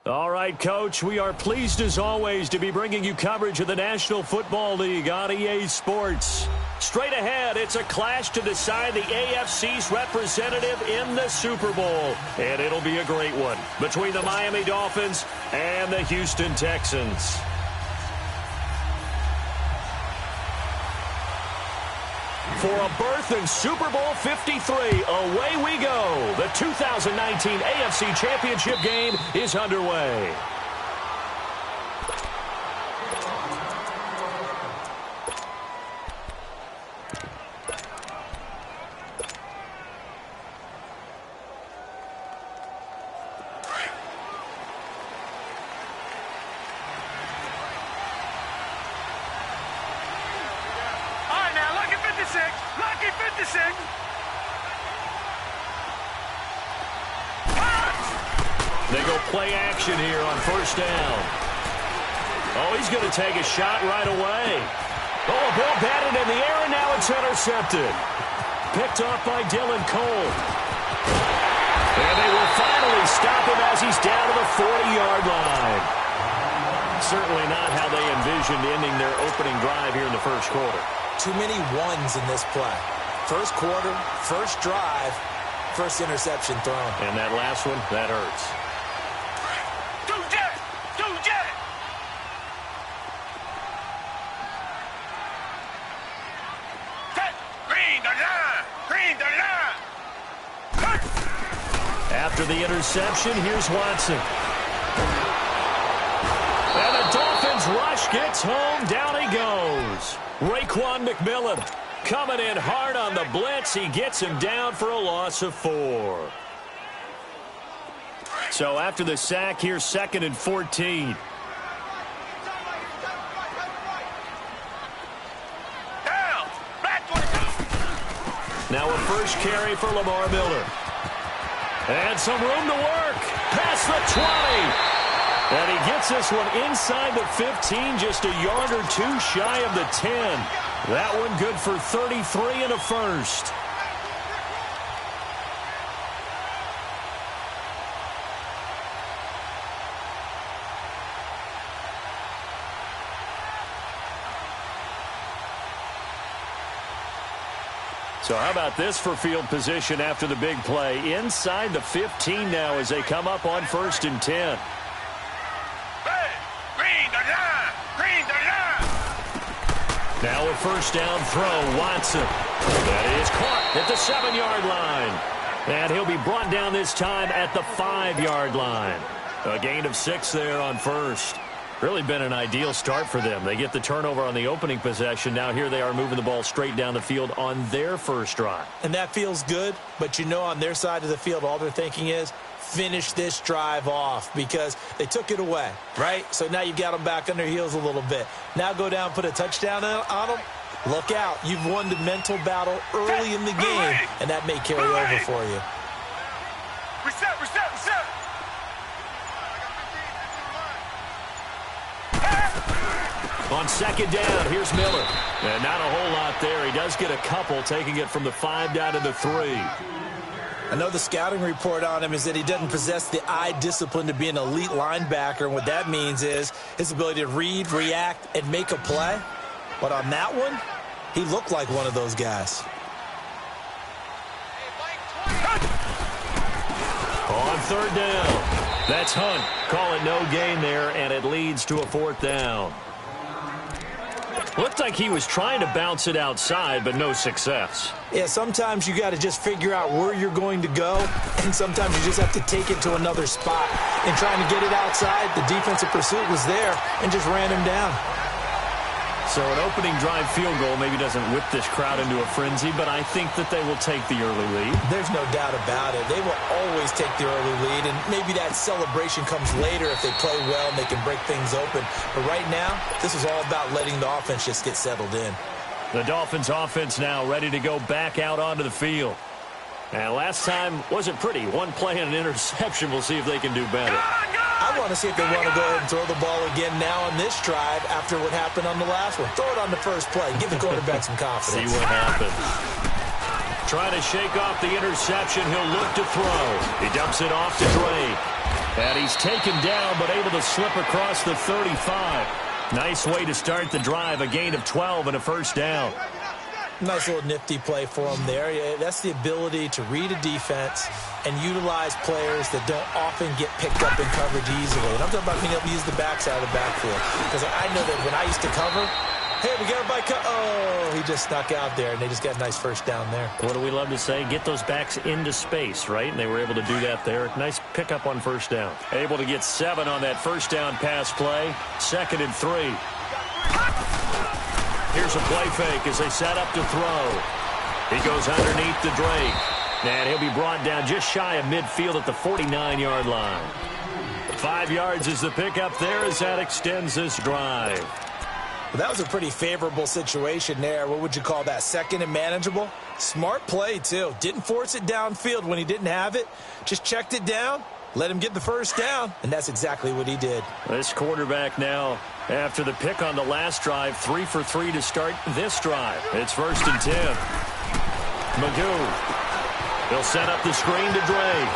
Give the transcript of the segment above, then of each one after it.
All right, Coach, we are pleased as always to be bringing you coverage of the National Football League on EA Sports. Straight ahead, it's a clash to decide the AFC's representative in the Super Bowl. And it'll be a great one between the Miami Dolphins and the Houston Texans. For a berth in Super Bowl 53, away we go. The 2019 AFC Championship game is underway. Lucky 56. They go play action here on first down. Oh, he's going to take a shot right away. Oh, a ball batted in the air, and now it's intercepted. Picked off by Dylan Cole. And they will finally stop him as he's down to the 40-yard line. Certainly not how they envisioned ending their opening drive here in the first quarter. Too many ones in this play. First quarter, first drive, first interception thrown. And that last one, that hurts. After the interception, here's Watson. And the Dolphins rush gets home. Down he goes. Raekwon McMillan coming in hard on the blitz. He gets him down for a loss of 4. So after the sack, here's 2nd and 14. Now a first carry for Lamar Miller. And some room to work. Past the 20. And he gets this one inside the 15, just a yard or two shy of the 10. That one good for 33 and a first. So how about this for field position after the big play? Inside the 15 now as they come up on 1st and 10. Now a first down throw, Watson. That is caught at the 7-yard line. And he'll be brought down this time at the 5-yard line. A gain of 6 there on first. Really been an ideal start for them. They get the turnover on the opening possession. Now here they are moving the ball straight down the field on their first drive. And that feels good, but you know on their side of the field all they're thinking is finish this drive off because they took it away, right? So now you've got them back on their heels a little bit. Now go down, put a touchdown on them. Look out. You've won the mental battle early in the game, and that may carry over for you. Reset. On 2nd down, here's Miller. And not a whole lot there. He does get a couple, taking it from the 5 down to the 3. I know the scouting report on him is that he doesn't possess the eye discipline to be an elite linebacker. And what that means is his ability to read, react, and make a play. But on that one, he looked like one of those guys. On 3rd down, that's Hunt. Call it no gain there, and it leads to a 4th down. Looked like he was trying to bounce it outside, but no success. Yeah, sometimes you got to just figure out where you're going to go, and sometimes you just have to take it to another spot. And trying to get it outside, the defensive pursuit was there and just ran him down. So an opening drive field goal maybe doesn't whip this crowd into a frenzy, but I think that they will take the early lead. There's no doubt about it. They will always take the early lead, and maybe that celebration comes later if they play well and they can break things open. But right now, this is all about letting the offense just get settled in. The Dolphins offense now ready to go back out onto the field. And last time wasn't pretty. One play and an interception. We'll see if they can do better. I want to see if they want to go ahead and throw the ball again now on this drive after what happened on the last one. Throw it on the first play. Give the quarterback some confidence. See what happens. Trying to shake off the interception. He'll look to throw. He dumps it off to Drake. And he's taken down, but able to slip across the 35. Nice way to start the drive, a gain of 12 and a first down. Nice little nifty play for him there. Yeah, that's the ability to read a defense and utilize players that don't often get picked up in coverage easily. And I'm talking about being able to use the backside of the backfield. Because I know that when I used to cover, hey, we got everybody oh, he just snuck out there, and they just got a nice first down there. What do we love to say? Get those backs into space, right? And they were able to do that there. Nice pickup on first down. Able to get 7 on that first down pass play. 2nd and 3. Here's a play fake as they set up to throw. He goes underneath to Drake. And he'll be brought down just shy of midfield at the 49-yard line. 5 yards is the pickup there as that extends this drive. Well, that was a pretty favorable situation there. What would you call that? 2nd and manageable? Smart play, too. Didn't force it downfield when he didn't have it. Just checked it down, let him get the first down, and that's exactly what he did. This quarterback now, after the pick on the last drive, 3 for 3 to start this drive. It's 1st and 10. Magoo. He'll set up the screen to Drake.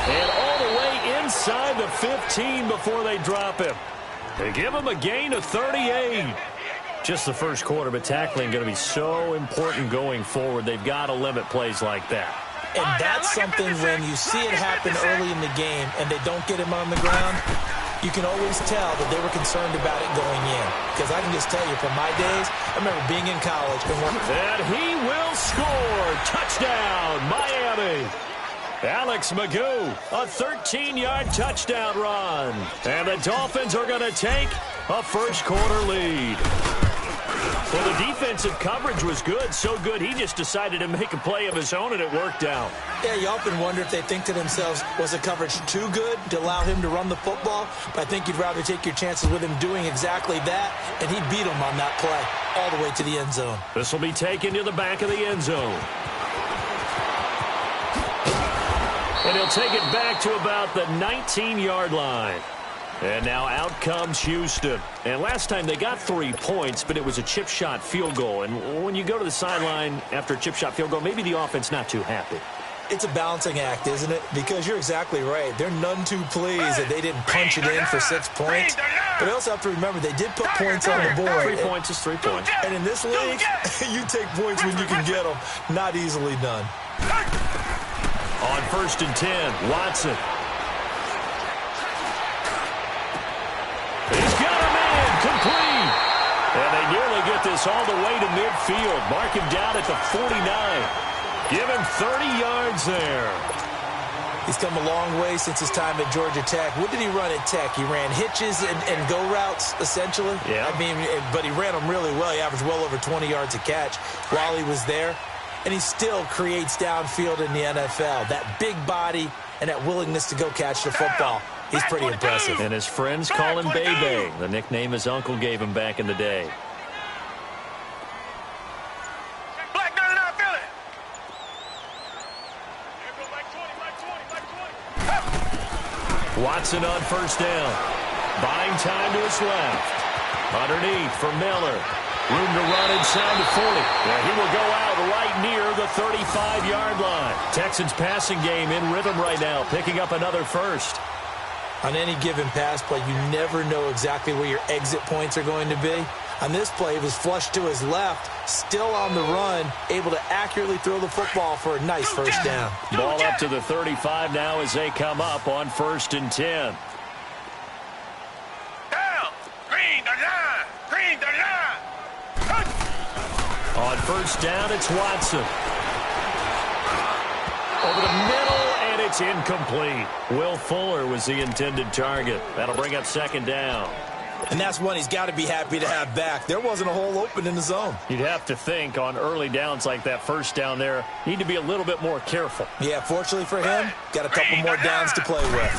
And all the way inside the 15 before they drop him. They give him a gain of 38. Just the first quarter, but tackling going to be so important going forward. They've got to limit plays like that. And that's something when you see it happen early in the game and they don't get him on the ground, you can always tell that they were concerned about it going in. Because I can just tell you from my days, I remember being in college. And he will score. Touchdown, Miami. Alex Magoo, a 13-yard touchdown run. And the Dolphins are going to take a first quarter lead. Well, the defensive coverage was good, so good he just decided to make a play of his own, and it worked out. Yeah, you often wonder if they think to themselves, was the coverage too good to allow him to run the football? But I think you'd rather take your chances with him doing exactly that, and he beat him on that play all the way to the end zone. This will be taken to the back of the end zone. And he'll take it back to about the 19-yard line. And now out comes Houston. And last time they got 3 points, but it was a chip shot field goal. And when you go to the sideline after a chip shot field goal, maybe the offense not too happy. It's a balancing act, isn't it? Because you're exactly right. They're none too pleased that they didn't punch it in for 6 points. But I also have to remember they did put points on the board. 3 points is 3 points. And in this league, you take points when you can get them. Not easily done. On 1st and 10, Watson. He's got a man complete. And they nearly get this all the way to midfield. Mark him down at the 49. Give him 30 yards there. He's come a long way since his time at Georgia Tech. What did he run at Tech? He ran hitches and go routes, essentially. Yeah. I mean, but he ran them really well. He averaged well over 20 yards a catch while he was there. And he still creates downfield in the NFL. That big body and that willingness to go catch the football. He's pretty impressive. And his friends call him Bebe, the nickname his uncle gave him back in the day. Black 99 Philly. Watson on 1st down. Buying time to his left. Underneath for Miller. Room to run inside the 40. Yeah, he will go out right near the 35-yard line. Texans passing game in rhythm right now, picking up another first. On any given pass play, you never know exactly where your exit points are going to be. On this play, it was flushed to his left, still on the run, able to accurately throw the football for a nice first down. Ball up to the 35 now as they come up on 1st and 10. Down. Green the line. Green the line. On 1st down, it's Watson. Over the middle, and it's incomplete. Will Fuller was the intended target. That'll bring up 2nd down. And that's one he's got to be happy to have back. There wasn't a hole open in the zone. You'd have to think on early downs like that 1st down there, need to be a little bit more careful. Yeah, fortunately for him, got a couple more downs to play with.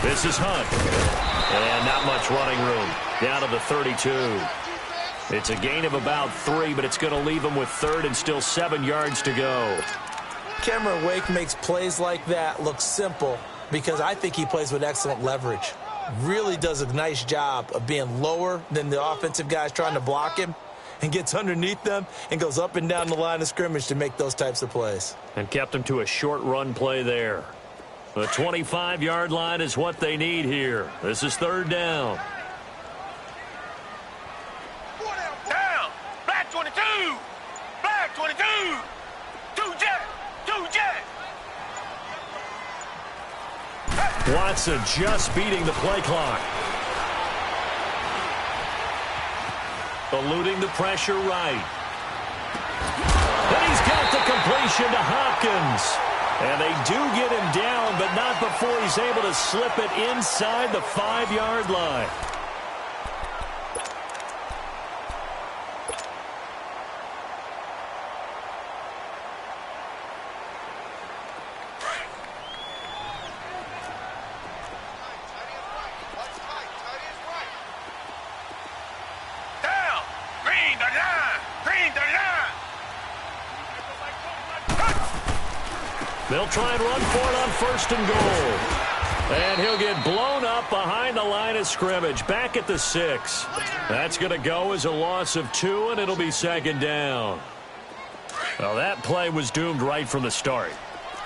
This is Hunt. And not much running room. Down to the 32. It's a gain of about 3, but it's going to leave him with 3rd and still 7 yards to go. Cameron Wake makes plays like that look simple because I think he plays with excellent leverage. Really does a nice job of being lower than the offensive guys trying to block him and gets underneath them and goes up and down the line of scrimmage to make those types of plays. And kept him to a short run play there. The 25-yard line is what they need here. This is third down. Down. Black 22. Black 22. Two jet. Watson just beating the play clock. Eluding the pressure right. And he's got the completion to Hopkins. And they do get him down, but not before he's able to slip it inside the 5-yard line. Down. Green the line. Green the line. They'll try and run for it on first and goal. And he'll get blown up behind the line of scrimmage, back at the 6. That's going to go as a loss of 2, and it'll be second down. Well, that play was doomed right from the start.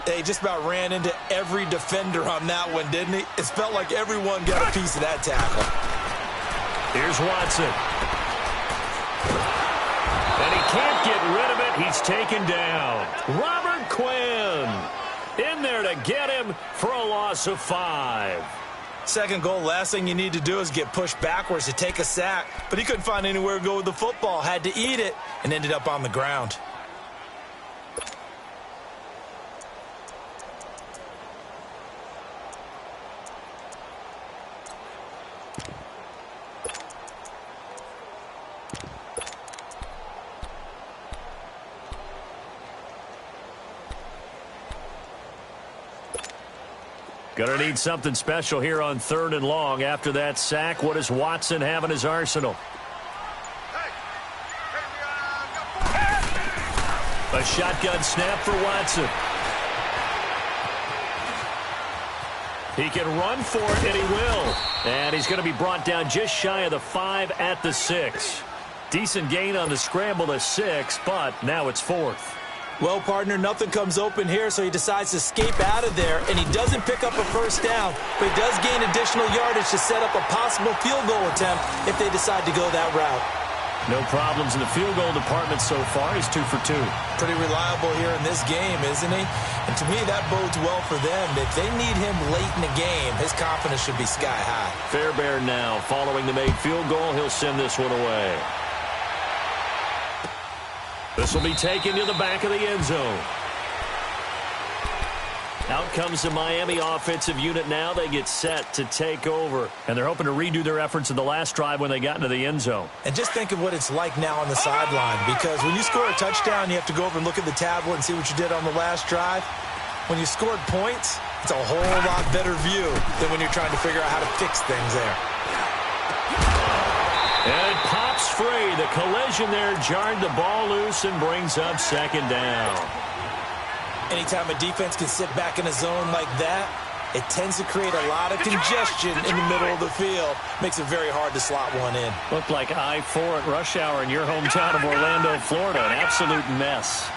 They just about ran into every defender on that one, didn't he? It felt like everyone got a piece of that tackle. Here's Watson. And he can't get rid of it. He's taken down. Robert Quinn in there to get him for a loss of 5. Second goal, last thing you need to do is get pushed backwards to take a sack. But he couldn't find anywhere to go with the football. Had to eat it and ended up on the ground. Gonna need something special here on third and long. After that sack, what does Watson have in his arsenal? A shotgun snap for Watson. He can run for it, and he will. And he's going to be brought down just shy of the 5 at the 6. Decent gain on the scramble to 6, but now it's 4th. Well, partner, nothing comes open here, so he decides to escape out of there, and he doesn't pick up a first down, but he does gain additional yardage to set up a possible field goal attempt if they decide to go that route. No problems in the field goal department so far. He's 2 for 2. Pretty reliable here in this game, isn't he? And to me, that bodes well for them. If they need him late in the game, his confidence should be sky high. Fairbairn now following the made field goal. He'll send this one away. This will be taken to the back of the end zone. Out comes the Miami offensive unit now. They get set to take over. And they're hoping to redo their efforts in the last drive when they got into the end zone. And just think of what it's like now on the sideline. Because when you score a touchdown, you have to go over and look at the tablet and see what you did on the last drive. When you scored points, it's a whole lot better view than when you're trying to figure out how to fix things there. And it pops free. The collision there jarred the ball loose and brings up second down. Anytime a defense can sit back in a zone like that, it tends to create a lot of congestion in the middle of the field. Makes it very hard to slot one in. Looked like I-4 at rush hour in your hometown of Orlando, Florida. An absolute mess.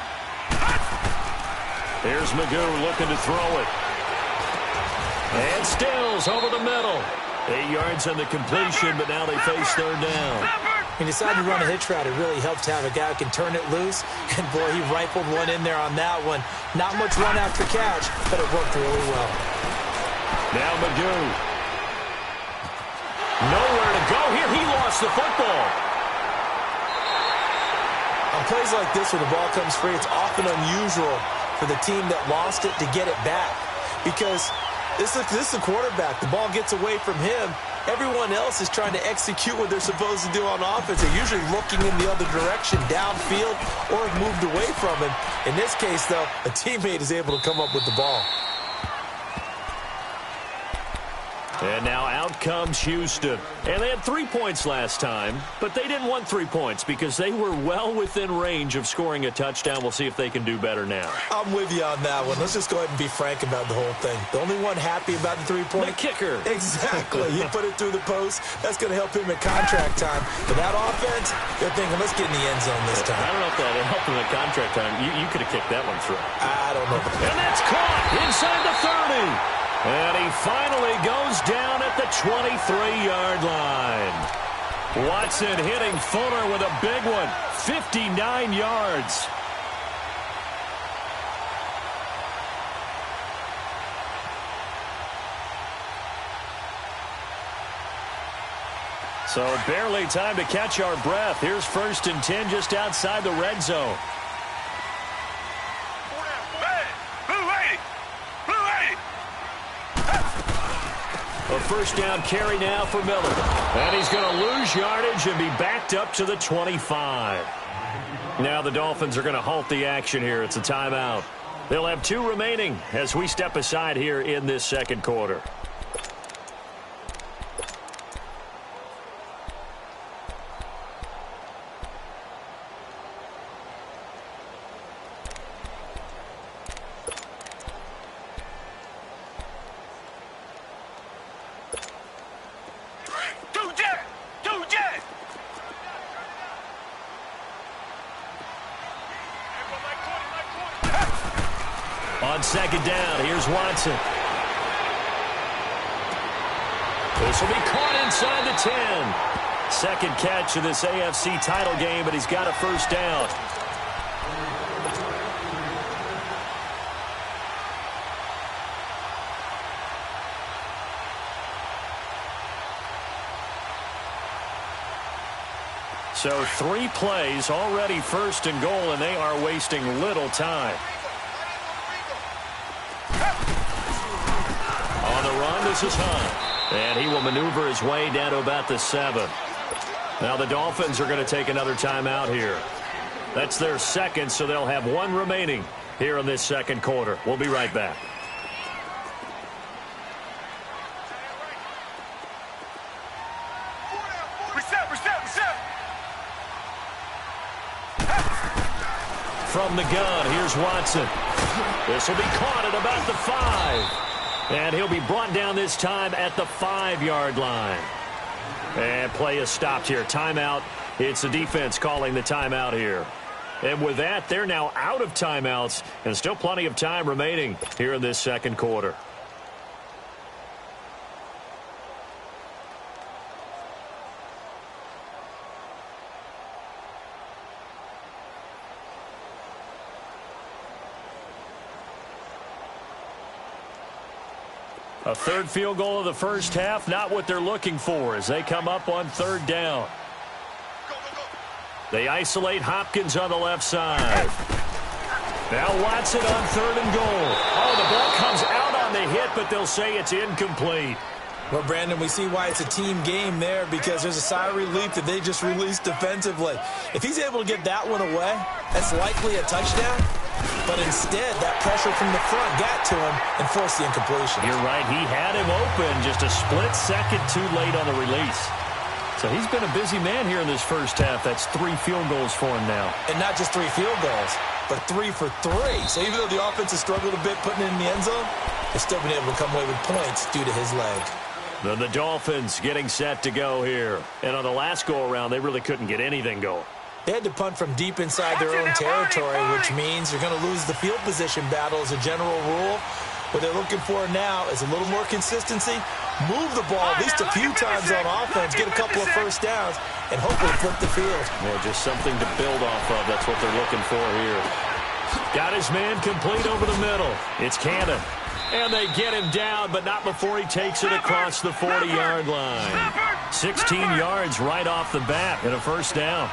Here's Magoo looking to throw it. And Stills over the middle. 8 yards on the completion, but now they face third down. He decided to run a hitch route. It really helped to have a guy who can turn it loose. And, boy, he rifled one in there on that one. Not much run after catch, but it worked really well. Now Magoo. Nowhere to go here. He lost the football. On plays like this, when the ball comes free, it's often unusual for the team that lost it to get it back. Because this is a quarterback. The ball gets away from him. Everyone else is trying to execute what they're supposed to do on offense. They're usually looking in the other direction, downfield, or have moved away from him. In this case, though, a teammate is able to come up with the ball. And now out comes Houston. And they had 3 points last time, but they didn't want 3 points because they were well within range of scoring a touchdown. We'll see if they can do better now. I'm with you on that one. Let's just go ahead and be frank about the whole thing. The only one happy about the 3-point? The kicker. Exactly. He put it through the post. That's going to help him at contract time. But that offense, they're thinking, let's get in the end zone this time. I don't know if that helped him at contract time. You could have kicked that one through. I don't know. And that's caught inside the 30. And he finally goes down at the 23-yard line. Watson hitting Fuller with a big one. 59 yards. So barely time to catch our breath. Here's 1st and 10 just outside the red zone. A first down carry now for Miller. And he's going to lose yardage and be backed up to the 25. Now the Dolphins are going to halt the action here. It's a timeout. They'll have 2 remaining as we step aside here in this second quarter. On second down, here's Watson. This will be caught inside the 10. Second catch of this AFC title game, but he's got a first down. So 3 plays, already 1st and goal, and they are wasting little time. On the run, this is Hunt. And he will maneuver his way down to about the 7. Now the Dolphins are going to take another timeout here. That's their second, so they'll have 1 remaining here in this second quarter. We'll be right back. From the gun, here's Watson. This will be caught at about the 5. And he'll be brought down this time at the 5-yard line. And play is stopped here. Timeout. It's the defense calling the timeout here. And with that, they're now out of timeouts. And still plenty of time remaining here in this second quarter. A third field goal of the first half, not what they're looking for as they come up on 3rd down. They isolate Hopkins on the left side. Now Watson on 3rd and goal. Oh, the ball comes out on the hit, but they'll say it's incomplete. Well, Brandon, we see why it's a team game there because there's a sigh of relief that they just released defensively. If he's able to get that one away, that's likely a touchdown. But instead, that pressure from the front got to him and forced the incompletion. You're right. He had him open just a split second too late on the release. So he's been a busy man here in this first half. That's 3 field goals for him now. And not just 3 field goals, but 3 for 3. So even though the offense has struggled a bit putting it in the end zone, they've still been able to come away with points due to his leg. Then the Dolphins getting set to go here. And on the last go-around, they really couldn't get anything going. They had to punt from deep inside their own territory, which means you're going to lose the field position battle as a general rule. What they're looking for now is a little more consistency, move the ball at least a few times on offense, get a couple of first downs, and hopefully flip the field. Yeah, just something to build off of. That's what they're looking for here. Got his man complete over the middle. It's Cannon. And they get him down, but not before he takes it across the 40-yard line. 16 yards right off the bat and a first down.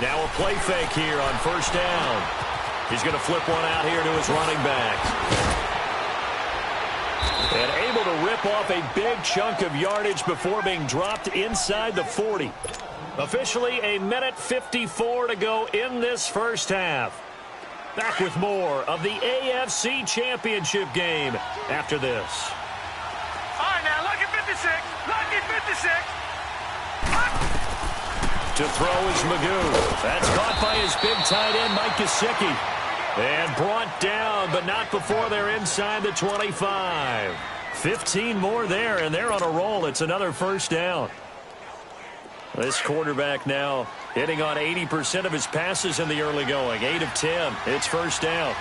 Now a play fake here on first down. He's going to flip one out here to his running back. And able to rip off a big chunk of yardage before being dropped inside the 40. Officially a minute 54 to go in this first half. Back with more of the AFC Championship game after this. All right, now, lucky 56. Lucky 56. To throw is Magoo. That's caught by his big tight end, Mike Gesicki. And brought down, but not before they're inside the 25. 15 more there, and they're on a roll. It's another first down. This quarterback now hitting on 80% of his passes in the early going. 8 of 10. It's first down.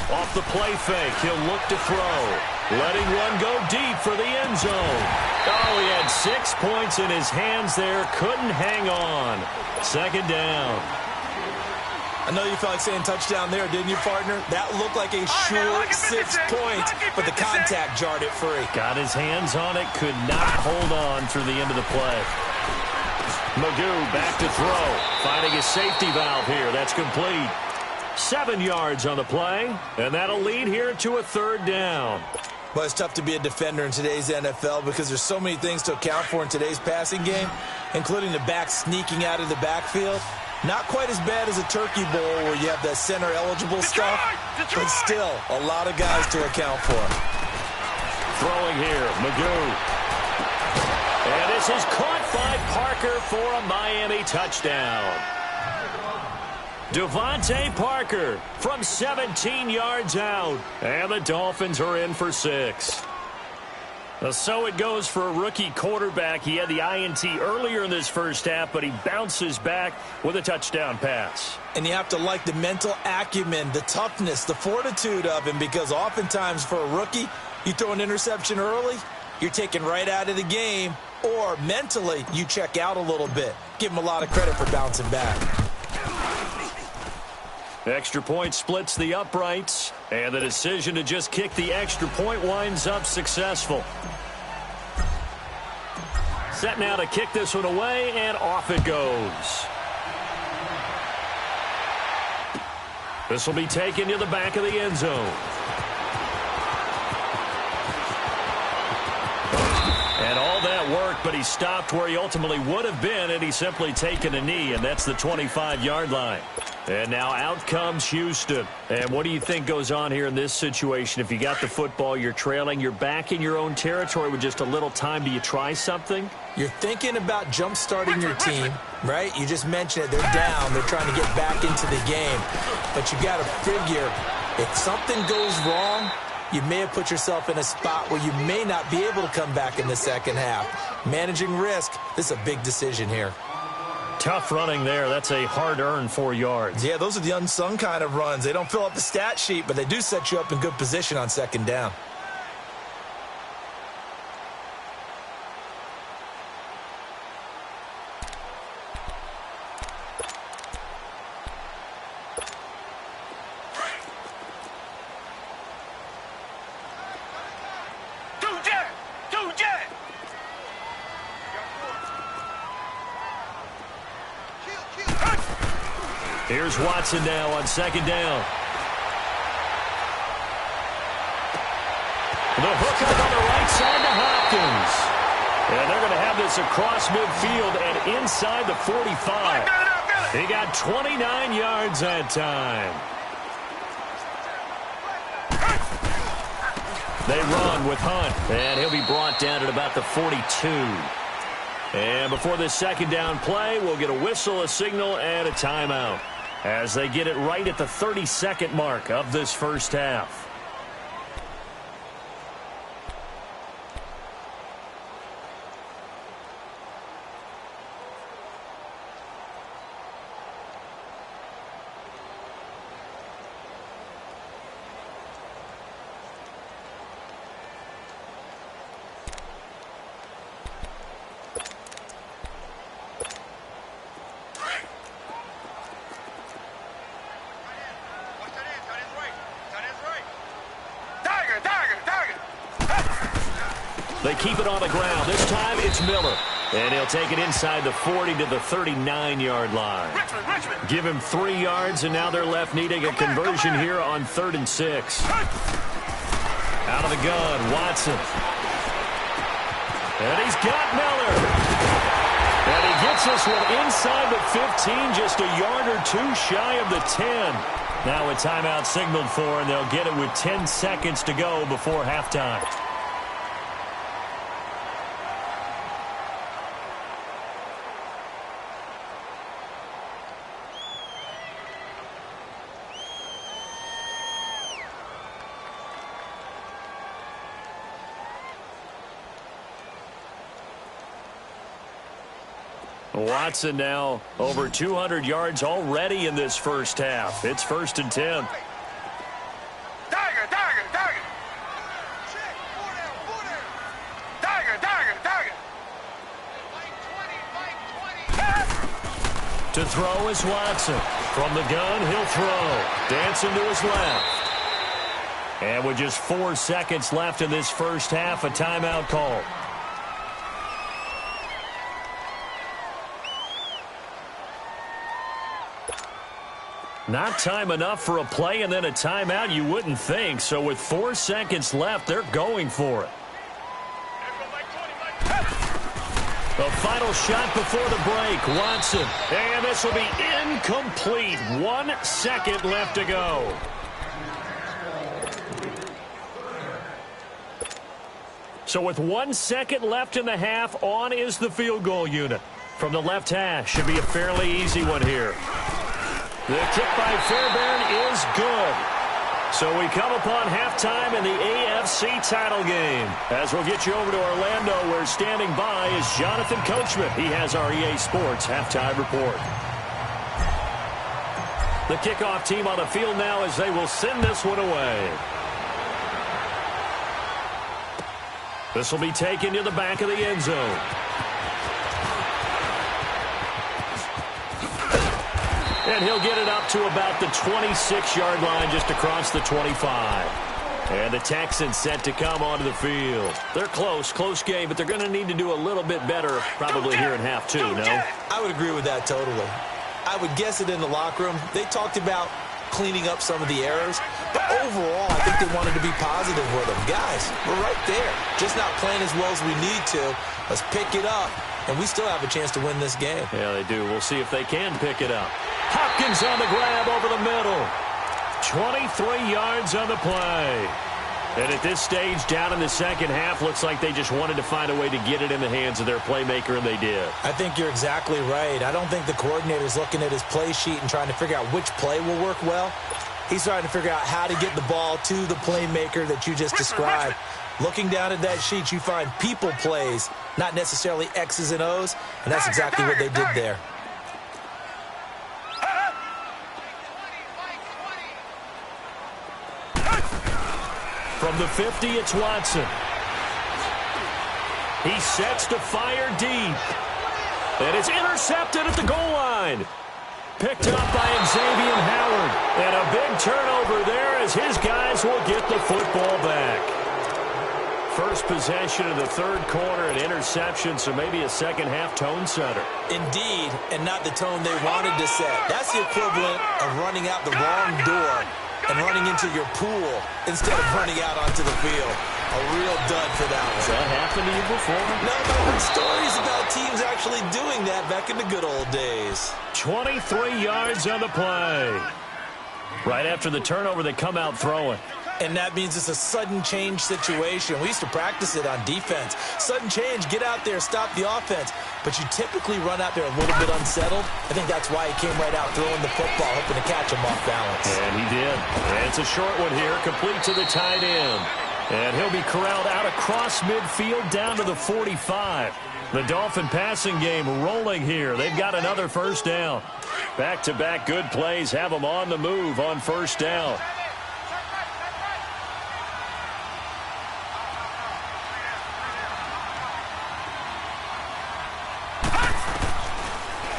Off the play fake, he'll look to throw. Letting one go deep for the end zone. Oh, he had 6 points in his hands there. Couldn't hang on. Second down. I know you felt like saying touchdown there, didn't you, partner? That looked like a sure 6 points, but the contact jarred it free. Got his hands on it, could not hold on through the end of the play. Magoo back to throw, finding a safety valve here. That's complete. 7 yards on the play, and that'll lead here to a third down. Well, it's tough to be a defender in today's NFL because there's so many things to account for in today's passing game, including the back sneaking out of the backfield. Not quite as bad as a turkey bowl where you have that center-eligible stuff, but still a lot of guys to account for. Throwing here, Magoo. And this is caught by Parker for a Miami touchdown. Devontae Parker from 17 yards out. And the Dolphins are in for 6. So it goes for a rookie quarterback. He had the INT earlier in this first half, but he bounces back with a touchdown pass. And you have to like the mental acumen, the toughness, the fortitude of him, because oftentimes for a rookie, you throw an interception early, you're taken right out of the game, or mentally you check out a little bit. Give him a lot of credit for bouncing back. Extra point splits the uprights, and the decision to just kick the extra point winds up successful. Set now to kick this one away, and off it goes. This will be taken to the back of the end zone. And all that work, but he stopped where he ultimately would have been, and he's simply taken a knee, and that's the 25-yard line. And now out comes Houston. And what do you think goes on here in this situation? If you got the football, you're trailing, you're back in your own territory with just a little time. Do you try something? You're thinking about jump-starting your team, right? You just mentioned it. They're down. They're trying to get back into the game. But you got to figure, if something goes wrong, you may have put yourself in a spot where you may not be able to come back in the second half. Managing risk, this is a big decision here. Tough running there. That's a hard-earned 4 yards. Yeah, those are the unsung kind of runs. They don't fill up the stat sheet, but they do set you up in good position on second down. Here's Watson now on second down. The hookup on the right side to Hopkins. And they're going to have this across midfield and inside the 45. He got 29 yards that time. They run with Hunt, and he'll be brought down at about the 42. And before this second down play, we'll get a whistle, a signal, and a timeout as they get it right at the 32nd mark of this first half. They keep it on the ground. This time it's Miller. And he'll take it inside the 40 to the 39-yard line. Richmond. Give him 3 yards, and now they're left needing a conversion here on 3rd and 6. Out of the gun, Watson. And he's got Miller. And he gets this one inside the 15, just a yard or two shy of the 10. Now a timeout signaled for, and they'll get it with 10 seconds to go before halftime. Watson now over 200 yards already in this first half. It's 1st and 10. Tiger. To throw is Watson. From the gun, he'll throw. Dancing to his left. And with just 4 seconds left in this first half, a timeout call. Not time enough for a play and then a timeout, you wouldn't think. So with 4 seconds left, they're going for it. The final shot before the break, Watson. And this will be incomplete. 1 second left to go. So with 1 second left in the half, on is the field goal unit. From the left hash, should be a fairly easy one here. The kick by Fairbairn is good. So we come upon halftime in the AFC title game. As we'll get you over to Orlando, where standing by is Jonathan Coachman. He has our EA Sports halftime report. The kickoff team on the field now as they will send this one away. This will be taken to the back of the end zone. And he'll get it up to about the 26-yard line, just across the 25. And the Texans set to come onto the field. They're close game, but they're going to need to do a little bit better probably here in half two, no? I would agree with that totally. I would guess it in the locker room. They talked about cleaning up some of the errors, but overall, I think they wanted to be positive with them. Guys, we're right there. Just not playing as well as we need to. Let's pick it up, and we still have a chance to win this game. Yeah, they do. We'll see if they can pick it up. Hopkins on the grab over the middle. 23 yards on the play. And at this stage, down in the second half, looks like they just wanted to find a way to get it in the hands of their playmaker, and they did. I think you're exactly right. I don't think the coordinator's looking at his play sheet and trying to figure out which play will work well. He's trying to figure out how to get the ball to the playmaker that you just described. Looking down at that sheet, you find people plays, not necessarily X's and O's, and that's exactly what they did there. From the 50, it's Watson. He sets to fire deep. And it's intercepted at the goal line. Picked up by Xavier Howard. And a big turnover there as his guys will get the football back. First possession of the third quarter, an interception, so maybe a second-half tone setter. Indeed, and not the tone they wanted to set. That's the equivalent of running out the wrong door and running into your pool instead of running out onto the field. A real dud for that one. Has that happened to you before? No, but I've heard stories about teams actually doing that back in the good old days. 23 yards on the play. Right after the turnover, they come out throwing. And that means it's a sudden change situation. We used to practice it on defense. Sudden change, get out there, stop the offense. But you typically run out there a little bit unsettled. I think that's why he came right out throwing the football, hoping to catch him off balance. And he did. And it's a short one here, complete to the tight end. And he'll be corralled out across midfield down to the 45. The Dolphin passing game rolling here. They've got another first down. Back-to-back good plays have them on the move on first down.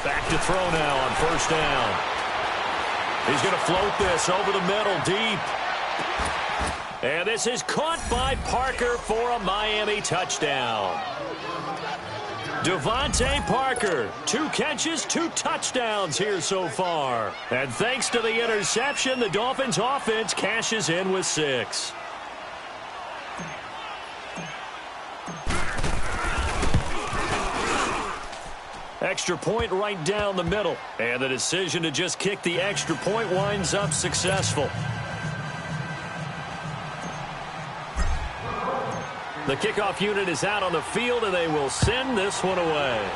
Back to throw now on first down. He's going to float this over the middle deep. And this is caught by Parker for a Miami touchdown. Devontae Parker, 2 catches, 2 touchdowns here so far. And thanks to the interception, the Dolphins offense cashes in with 6. Extra point right down the middle. And the decision to just kick the extra point winds up successful. The kickoff unit is out on the field, and they will send this one away.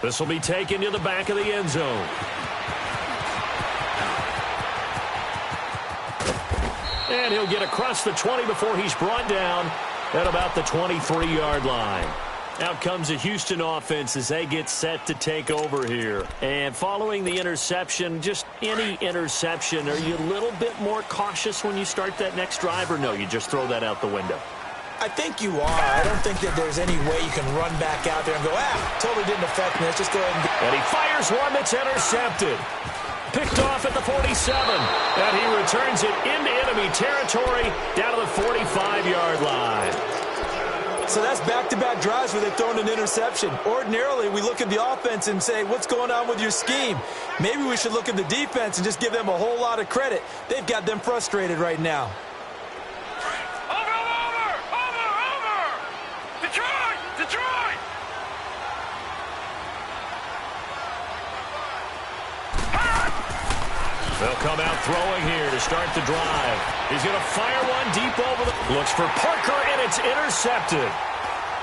This will be taken to the back of the end zone. And he'll get across the 20 before he's brought down at about the 23-yard line. Out comes the Houston offense as they get set to take over here. And following the interception, just any interception, are you a little bit more cautious when you start that next drive, or no, you just throw that out the window? I think you are. I don't think that there's any way you can run back out there and go, totally didn't affect me. Let's just go ahead and... And he fires one that's intercepted. Picked off at the 47. And he returns it into enemy territory down to the 45-yard line. So that's back-to-back drives where they've thrown an interception. Ordinarily, we look at the offense and say, what's going on with your scheme? Maybe we should look at the defense and just give them a whole lot of credit. They've got them frustrated right now. Detroit! They'll come out throwing here to start the drive. He's going to fire one deep over the... Looks for Parker, and it's intercepted.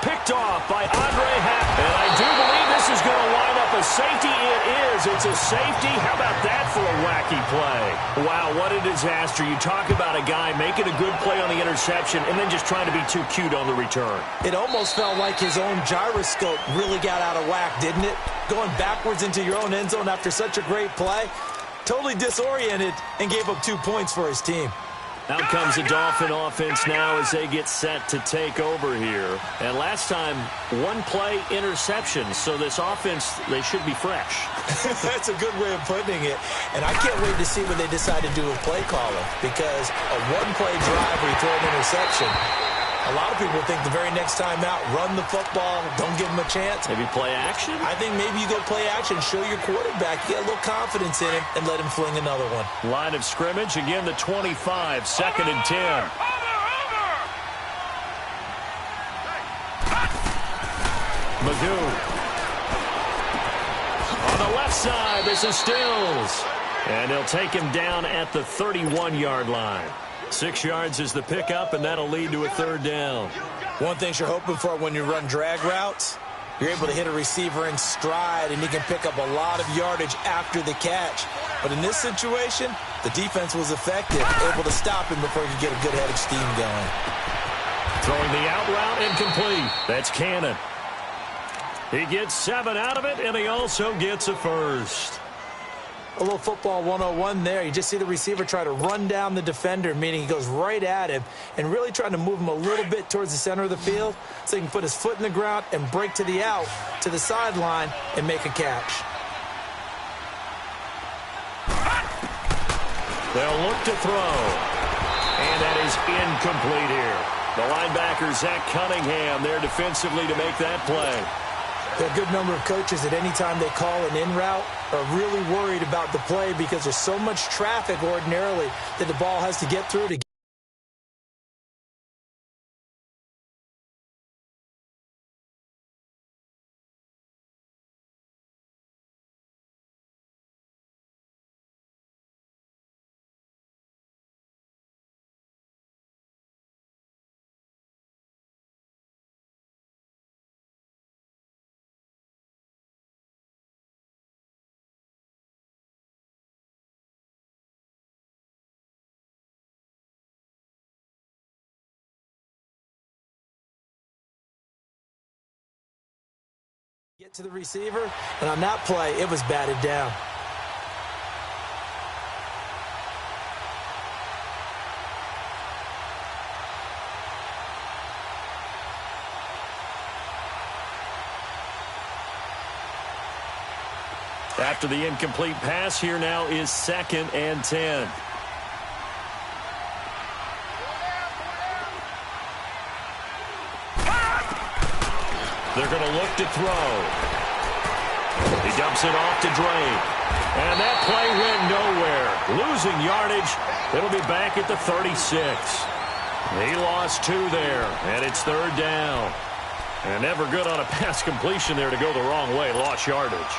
Picked off by Andre Happ. And I do believe this is going to line up a safety. It is. It's a safety. How about that for a wacky play? Wow, what a disaster. You talk about a guy making a good play on the interception and then just trying to be too cute on the return. It almost felt like his own gyroscope really got out of whack, didn't it? Going backwards into your own end zone after such a great play. Totally disoriented and gave up 2 points for his team. Out comes the Dolphin offense now as they get set to take over here. And last time, one play interception. So this offense, they should be fresh. That's a good way of putting it. And I can't wait to see what they decide to do with play calling. Because a one-play drive where you throw an interception, a lot of people think the very next time out, run the football, don't give him a chance. Maybe play action? I think maybe you go play action, show your quarterback, get a little confidence in him, and let him fling another one. Line of scrimmage, again the 25, 2nd and 10. Magoo. On the left side, this is Stills. And they'll take him down at the 31-yard line. 6 yards is the pickup, and that'll lead to a 3rd down. One thing you're hoping for when you run drag routes, you're able to hit a receiver in stride, and he can pick up a lot of yardage after the catch. But in this situation, the defense was effective, able to stop him before he could get a good head of steam going. Throwing the out route incomplete. That's Cannon. He gets 7 out of it, and he also gets a first. A little football 101 there. You just see the receiver try to run down the defender, meaning he goes right at him and really trying to move him a little bit towards the center of the field so he can put his foot in the ground and break to the out, to the sideline, and make a catch. They'll look to throw. And that is incomplete here. The linebacker, Zach Cunningham, there defensively to make that play. There are a good number of coaches that any time they call an in route are really worried about the play because there's so much traffic ordinarily that the ball has to get through to get to the receiver, and on that play, it was batted down. After the incomplete pass, here now is 2nd and 10. They're going to look to throw. He dumps it off to Drake. And that play went nowhere. Losing yardage. It'll be back at the 36. He lost 2 there, and it's 3rd down. And never good on a pass completion there to go the wrong way. Lost yardage.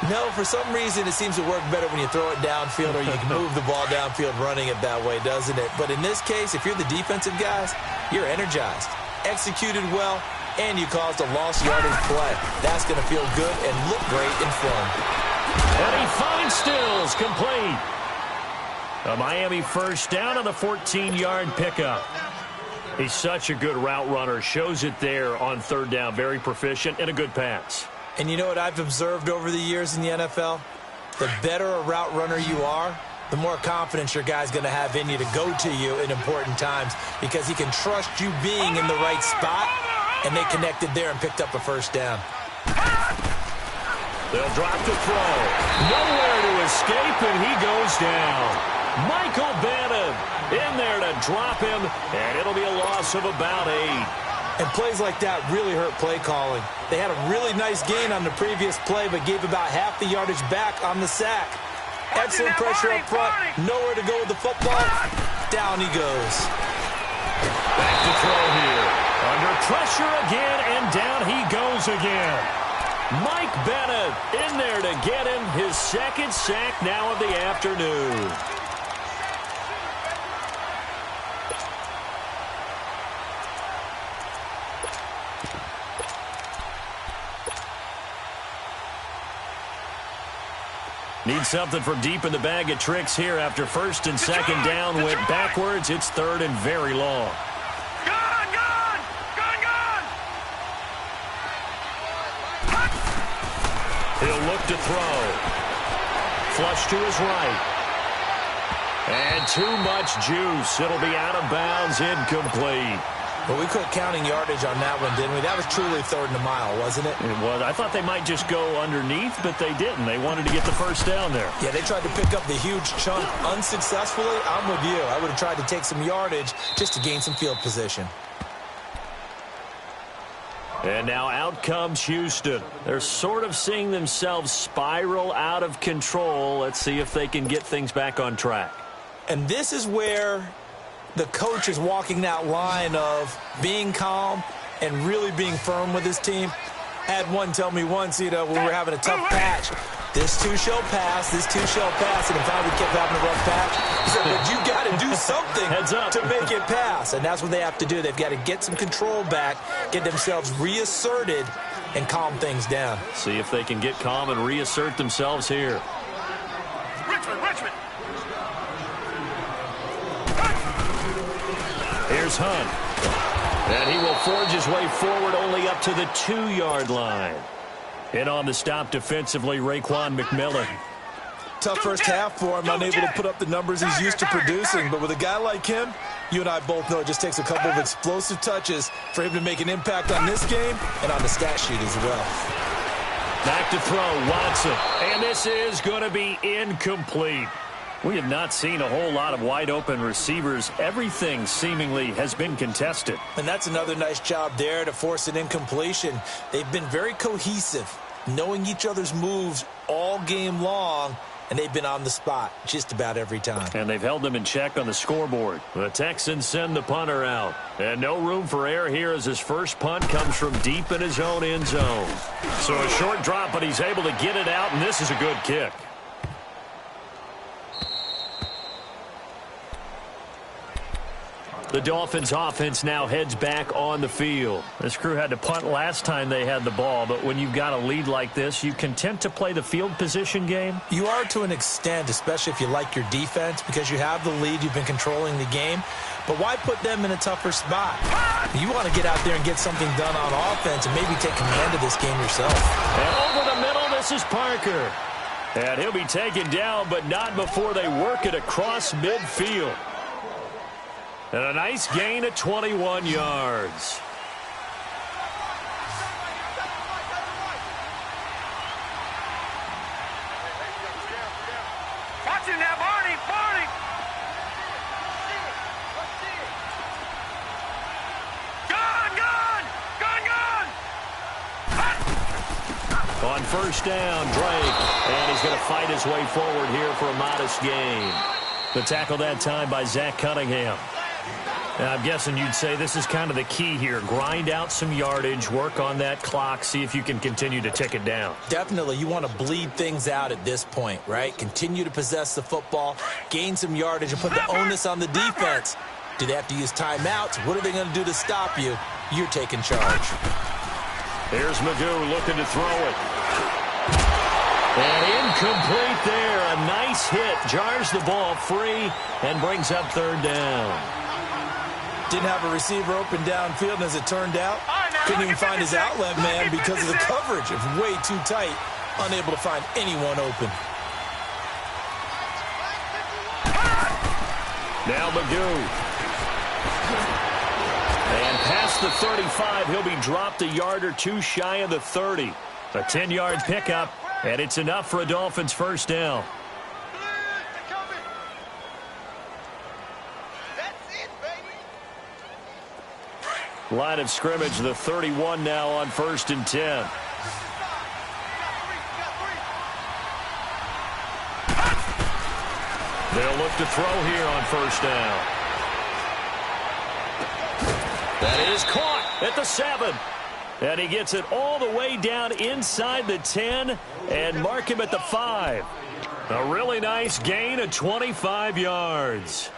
No, for some reason it seems to work better when you throw it downfield or you can move the ball downfield running it that way, doesn't it? But in this case, if you're the defensive guys, you're energized, executed well, and you caused a lost yardage play. That's going to feel good and look great in film. And he finds Stills complete. A Miami first down on the 14-yard pickup. He's such a good route runner. Shows it there on third down. Very proficient and a good pass. And you know what I've observed over the years in the NFL? The better a route runner you are, the more confidence your guy's going to have in you to go to you in important times because he can trust you being in the right spot, and they connected there and picked up a first down. They'll drop the throw. Nowhere to escape, and he goes down. Michael Bannon in there to drop him, and it'll be a loss of about 8. And plays like that really hurt play calling. They had a really nice gain on the previous play, but gave about half the yardage back on the sack. Excellent pressure up front. Nowhere to go with the football. Down he goes. Back to throw here. Under pressure again, and down he goes again. Mike Bennett in there to get him his second sack now of the afternoon. Need something from deep in the bag of tricks here after first and second down went backwards. It's third and very long. Gone! He'll look to throw. Flush to his right. And too much juice. It'll be out of bounds, incomplete. Well, we quit counting yardage on that one, didn't we? That was truly third and a mile, wasn't it? It was. I thought they might just go underneath, but they didn't. They wanted to get the first down there. Yeah, they tried to pick up the huge chunk unsuccessfully. I'm with you. I would have tried to take some yardage just to gain some field position. And now out comes Houston. They're sort of seeing themselves spiral out of control. Let's see if they can get things back on track. And this is where the coach is walking that line of being calm and really being firm with his team. Had one tell me once, when we were having a tough patch, this too shall pass, this too shall pass, and in fact we kept having a rough patch. He said, but you got to do something to make it pass, and that's what they have to do. They've got to get some control back, get themselves reasserted, and calm things down. See if they can get calm and reassert themselves here. Richmond! Here's Hunt. And he will forge his way forward only up to the 2-yard line. And on the stop defensively, Raekwon McMillan. Tough first half for him, unable to put up the numbers he's used to producing. But with a guy like him, you and I both know it just takes a couple of explosive touches for him to make an impact on this game and on the stat sheet as well. Back to throw, Watson. And this is going to be incomplete. We have not seen a whole lot of wide-open receivers. Everything seemingly has been contested. And that's another nice job there to force an incompletion. They've been very cohesive, knowing each other's moves all game long, and they've been on the spot just about every time. And they've held them in check on the scoreboard. The Texans send the punter out. And no room for error here as his first punt comes from deep in his own end zone. So a short drop, but he's able to get it out, and this is a good kick. The Dolphins offense now heads back on the field. This crew had to punt last time they had the ball, but when you've got a lead like this, you content to play the field position game? You are to an extent, especially if you like your defense, because you have the lead, you've been controlling the game. But why put them in a tougher spot? You want to get out there and get something done on offense and maybe take command of this game yourself. And over the middle, this is Parker. And he'll be taken down, but not before they work it across midfield. And a nice gain of 21 yards. Watch him now, Barney! Gone! On first down, Drake. And he's going to fight his way forward here for a modest gain. The tackle that time by Zach Cunningham. I'm guessing you'd say this is kind of the key here. Grind out some yardage, work on that clock, see if you can continue to tick it down. Definitely. You want to bleed things out at this point, right? Continue to possess the football, gain some yardage, and put the onus on the defense. Do they have to use timeouts? What are they going to do to stop you? You're taking charge. Here's Magoo looking to throw it. And incomplete there. A nice hit. Jars the ball free and brings up third down. Didn't have a receiver open downfield, and as it turned out, couldn't even find his outlet man because of the coverage. It was way too tight, unable to find anyone open. Now Magoo. And past the 35, he'll be dropped a yard or two shy of the 30. A 10-yard pickup, and it's enough for a Dolphins first down. Line of scrimmage, the 31 now on 1st and 10. They'll look to throw here on first down. That is caught at the 7. And he gets it all the way down inside the 10 and mark him at the 5. A really nice gain of 25 yards.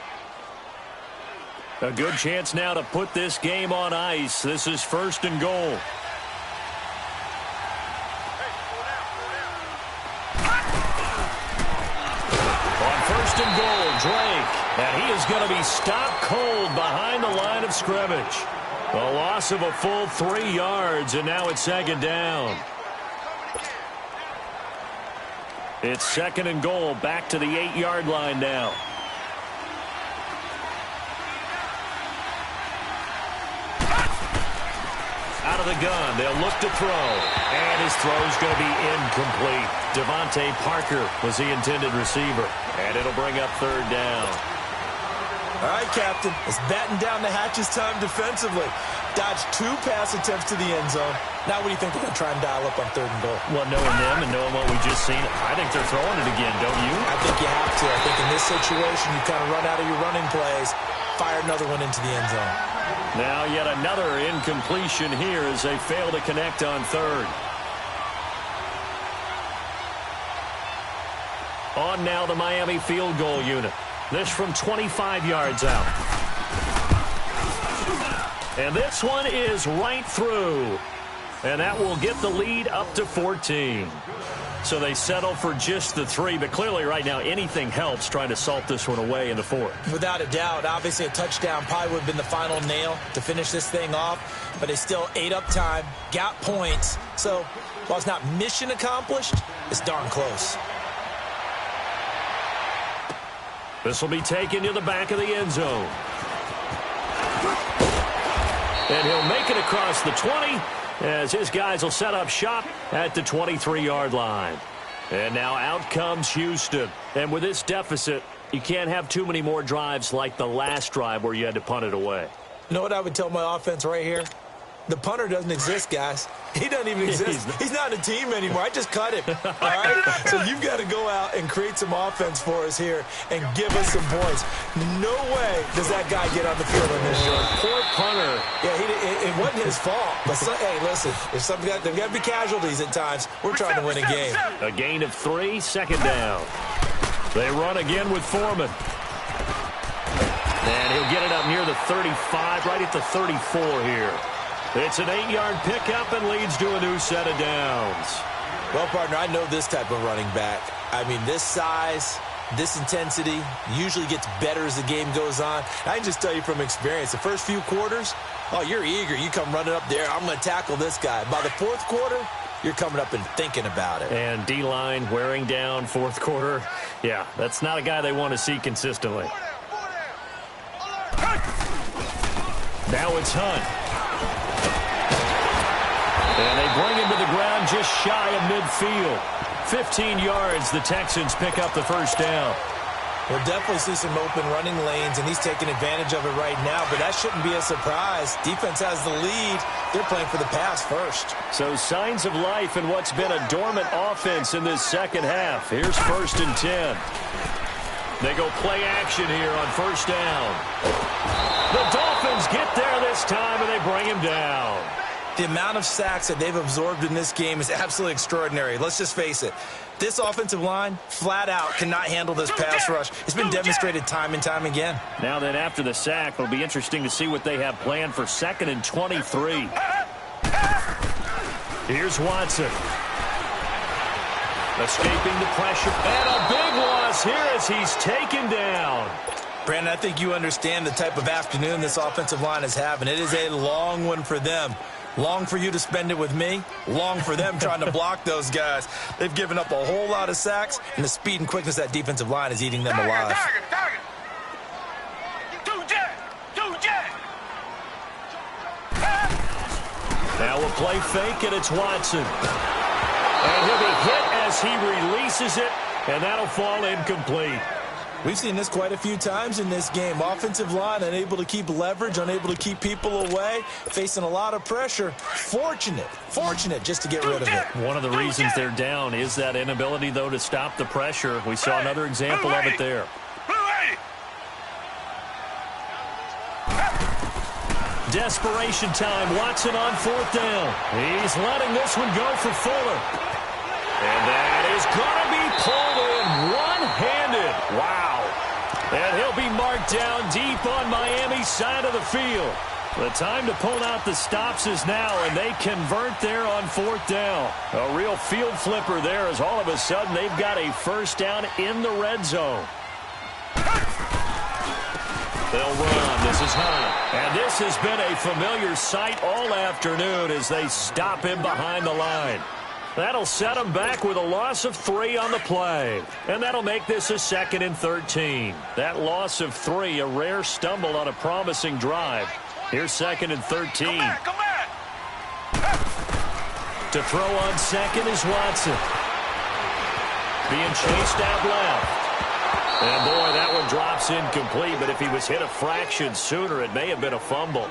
A good chance now to put this game on ice. This is 1st and goal. On 1st and goal, Drake. And he is going to be stopped cold behind the line of scrimmage. A loss of a full 3 yards, and now it's 2nd down. It's 2nd and goal, back to the 8-yard line now. Out of the gun, they'll look to throw. And his throw's going to be incomplete. Devontae Parker was the intended receiver. And it'll bring up 3rd down. All right, Captain, it's batten down the hatches time defensively. Dodged 2 pass attempts to the end zone. Now what do you think they're going to try and dial up on 3rd and goal? Well, knowing them and knowing what we just seen, I think they're throwing it again, don't you? I think you have to. I think in this situation, you kind of run out of your running plays, fire another one into the end zone. Now yet another incompletion here as they fail to connect on 3rd. On now the Miami field goal unit. This from 25 yards out. And this one is right through. And that will get the lead up to 14. So they settle for just the 3, but clearly right now anything helps trying to salt this one away in the 4th. Without a doubt, obviously a touchdown probably would have been the final nail to finish this thing off, but they still ate up time, got points. So while it's not mission accomplished, it's darn close. This will be taken to the back of the end zone. And he'll make it across the 20 as his guys will set up shop at the 23-yard line. And now out comes Houston. And with this deficit, you can't have too many more drives like the last drive where you had to punt it away. You know what I would tell my offense right here? The punter doesn't exist, guys. He doesn't even exist. He's not a team anymore. I just cut him. All right? So you've got to go out and create some offense for us here and give us some points. No way does that guy get on the field in this drive. Poor punter. Yeah, it wasn't his fault. But, hey, listen, if there's got to be casualties at times. We're trying to win a game. A gain of 3, 2nd down. They run again with Foreman. And he'll get it up near the 35, right at the 34 here. It's an 8-yard pickup and leads to a new set of downs. Well, partner, I know this type of running back. I mean, this size, this intensity usually gets better as the game goes on. I can just tell you from experience, the first few quarters, oh, you're eager. You come running up there, I'm going to tackle this guy. By the 4th quarter, you're coming up and thinking about it. And D-line wearing down 4th quarter. Yeah, that's not a guy they want to see consistently. Now it's Hunt. And they bring him to the ground just shy of midfield. 15 yards, the Texans pick up the first down. We'll definitely see some open running lanes, and he's taking advantage of it right now, but that shouldn't be a surprise. Defense has the lead. They're playing for the pass first. So signs of life in what's been a dormant offense in this second half. Here's 1st and 10. They go play action here on first down. The Dolphins up there this time, and they bring him down. The amount of sacks that they've absorbed in this game is absolutely extraordinary. Let's just face it. This offensive line, flat out, cannot handle this pass rush. It's been demonstrated time and time again. Now then, after the sack, it'll be interesting to see what they have planned for 2nd and 23. Here's Watson. Escaping the pressure. And a big loss here as he's taken down. Brandon, I think you understand the type of afternoon this offensive line is having. It is a long one for them. Long for you to spend it with me. Long for them trying to block those guys. They've given up a whole lot of sacks, and the speed and quickness of that defensive line is eating them alive. Target. Two jet. Now a play fake, and it's Watson. And he'll be hit as he releases it, and that'll fall incomplete. We've seen this quite a few times in this game. Offensive line unable to keep leverage, unable to keep people away, facing a lot of pressure. Fortunate just to get rid of it. One of the reasons they're down is that inability, though, to stop the pressure. We saw another example of it there. Desperation time. Watson on 4th down. He's letting this one go for Fuller. And that is going to be pulled in one-handed. Wow. And he'll be marked down deep on Miami's side of the field. The time to pull out the stops is now, and they convert there on 4th down. A real field flipper there as all of a sudden they've got a 1st down in the red zone. They'll run. This is Hunt. And this has been a familiar sight all afternoon as they stop him behind the line. That'll set him back with a loss of 3 on the play. And that'll make this a 2nd and 13. That loss of 3, a rare stumble on a promising drive. Here's 2nd and 13. Come back. To throw on 2nd is Watson. Being chased out left. And boy, that one drops incomplete, but if he was hit a fraction sooner, it may have been a fumble.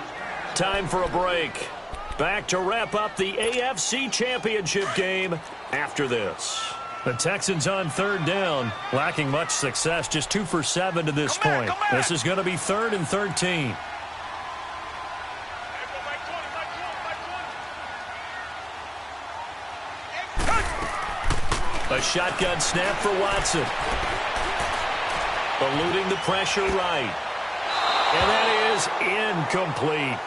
Time for a break. Back to wrap up the AFC Championship game after this. The Texans on 3rd down, lacking much success, just 2 for 7 to this point. This is going to be 3rd and 13. A shotgun snap for Watson. Eluding the pressure right. And that is incomplete.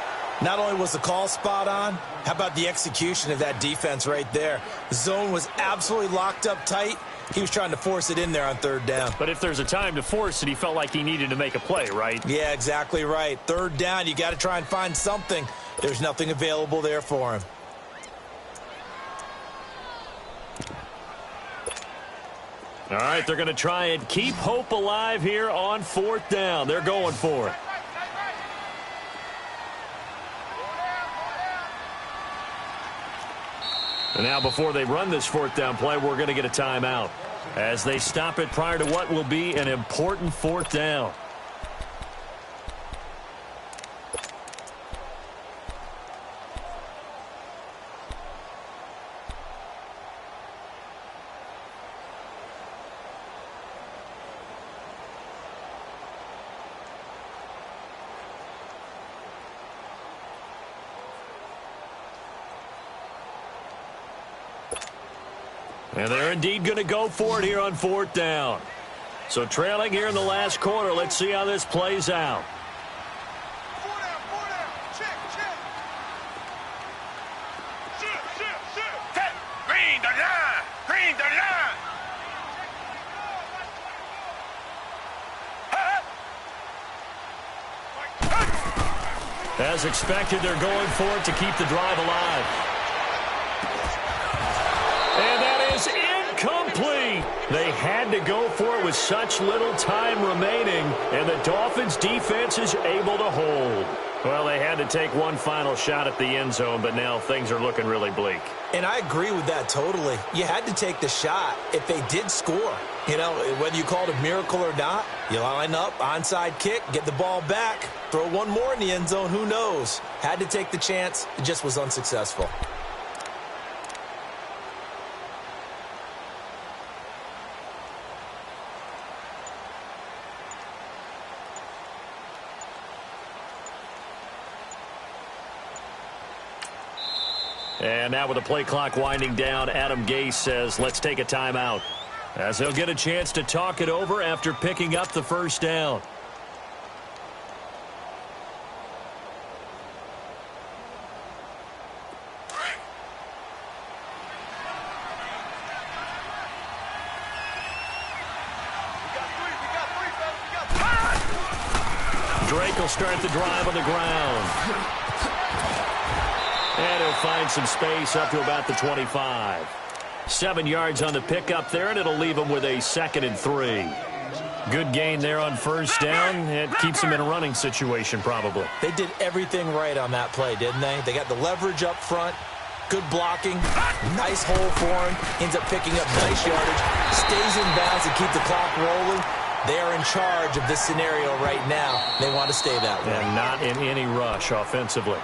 Not only was the call spot on, how about the execution of that defense right there? The zone was absolutely locked up tight. He was trying to force it in there on 3rd down. But if there's a time to force it, he felt like he needed to make a play, right? Yeah, exactly right. 3rd down, you got to try and find something. There's nothing available there for him. All right, they're going to try and keep hope alive here on 4th down. They're going for it. And now before they run this 4th down play, we're going to get a timeout as they stop it prior to what will be an important 4th down. And they're indeed going to go for it here on 4th down. So trailing here in the last quarter, let's see how this plays out. Four down. Check. Check. Green the line. As expected, they're going for it to keep the drive alive. And that is incomplete. They had to go for it with such little time remaining, and the Dolphins' defense is able to hold. Well, they had to take one final shot at the end zone, but now things are looking really bleak. And I agree with that totally. You had to take the shot if they did score. You know, whether you call it a miracle or not, you line up, onside kick, get the ball back, throw one more in the end zone, who knows? Had to take the chance. It just was unsuccessful. And now with the play clock winding down, Adam Gase says, let's take a timeout, as he'll get a chance to talk it over after picking up the first down. Drake will start the drive on the ground. And he'll find some space up to about the 25. 7 yards on the pickup there, and it'll leave him with a 2nd and 3. Good gain there on first down. It keeps him in a running situation probably. They did everything right on that play, didn't they? They got the leverage up front, good blocking, nice hole for him, ends up picking up nice yardage, stays in bounds and keep the clock rolling. They are in charge of this scenario right now. They want to stay that way. And not in any rush offensively.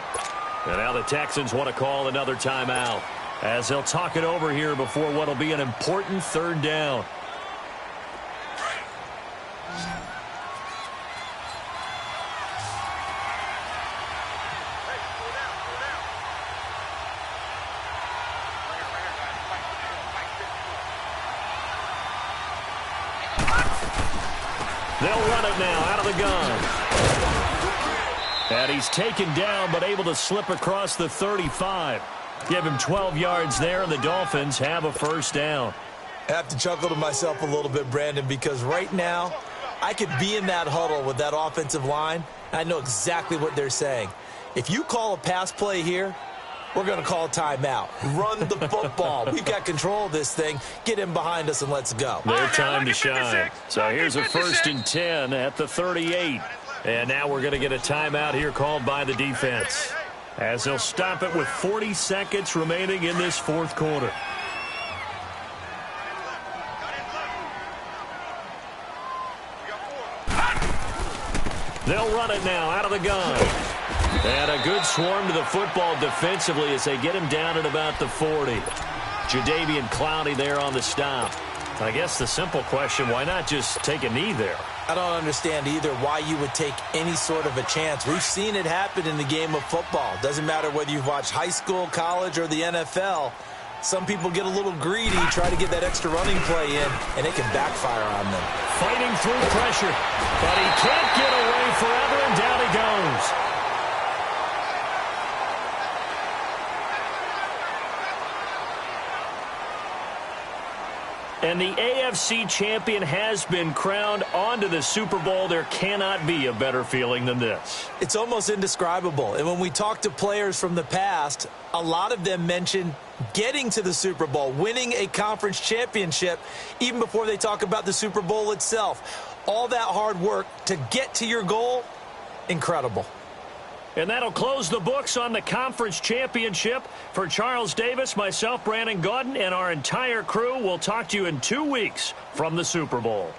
And now the Texans want to call another timeout, as they'll talk it over here before what will be an important 3rd down. They'll run it now out of the gun. And he's taken down but able to slip across the 35. Give him 12 yards there, and the Dolphins have a first down. I have to chuckle to myself a little bit, Brandon, because right now I could be in that huddle with that offensive line. I know exactly what they're saying. If you call a pass play here, we're going to call a timeout. Run the football. We've got control of this thing. Get in behind us and let's go. Their time to shine. So here's a 1st and 10 at the 38. And now we're going to get a timeout here called by the defense, as they'll stop it with 40 seconds remaining in this 4th quarter. They'll run it now out of the gun. And a good swarm to the football defensively as they get him down at about the 40. Jadeveon Clowney there on the stop. I guess the simple question, why not just take a knee there? I don't understand either why you would take any sort of a chance. We've seen it happen in the game of football. Doesn't matter whether you've watched high school, college, or the NFL. Some people get a little greedy, try to get that extra running play in, and it can backfire on them. Fighting through pressure, but he can't get away forever, and down he goes. And the AFC champion has been crowned onto the Super Bowl. There cannot be a better feeling than this. It's almost indescribable. And when we talk to players from the past, a lot of them mention getting to the Super Bowl, winning a conference championship, even before they talk about the Super Bowl itself. All that hard work to get to your goal, incredible. And that'll close the books on the conference championship. For Charles Davis, myself, Brandon Gaudin, and our entire crew, we'll talk to you in 2 weeks from the Super Bowl.